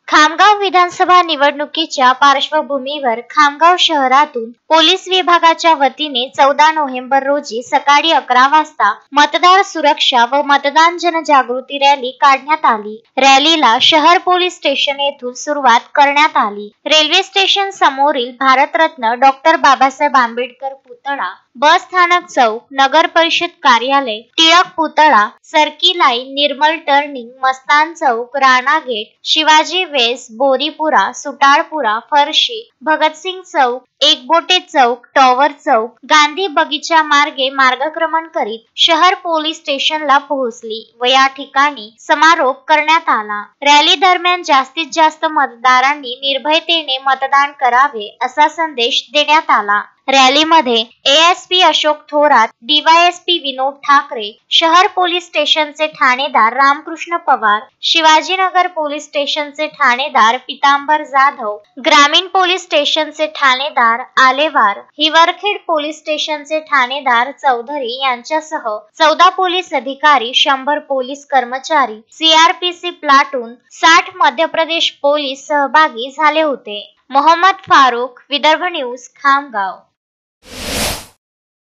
खामगाव विधानसभा निवडणुकीच्या पार्श्वभूमीवर खामगाव शहरातून पोलीस विभागाच्या वतीने 14 नोव्हेंबर रोजी सकाळी 11 वाजता मतदार सुरक्षा व मतदान जनजागृती रॅली काढण्यात आली। रॅलीला शहर पोलीस स्टेशन येथून सुरुवात करण्यात आली। रेल्वे स्टेशन समोरील भारतरत्न डॉक्टर बाबासाहेब आंबेडकर पुतळा, बस स्थानक चौक, नगर परिषद कार्यालय, टिळक पुतळा, सर्की लाईन, निर्मल टर्निंग, मस्तान चौक, राणा गेट, शिवाजी वेस, बोरीपुरा, सुटाळपुरा, फरशी, भगतसिंग चौक, एकबोटे चौक, टॉवर चौक, गांधी बगीचा मार्गे मार्गक्रमण करीत शहर पोलीस स्टेशनला पोहोचली व या ठिकाणी समारोप करण्यात आला। रॅली दरम्यान जास्तीत जास्त मतदारांनी निर्भयतेने मतदान करावे असा संदेश देण्यात आला। रॅलीमध्ये एएसपी अशोक थोरात, डीवायएसपी विनोद ठाकरे, शहर पोलीस स्टेशनचे ठाणेदार रामकृष्ण पवार, शिवाजीनगर पोलीस स्टेशनचे ठाणेदार पितांबर जाधव, ग्रामीण पोलीस स्टेशनचे ठाणेदार आलेवार, हिवरखेड पोलीस स्टेशनचे ठाणेदार चौधरी यांच्यासह 14 पोलीस अधिकारी, 100 पोलीस कर्मचारी, CrPC platoon, 60 Madhya Pradesh police सहभागी झाले होते। मोहम्मद फारूक, विदर्भ न्यूज, खामगाव।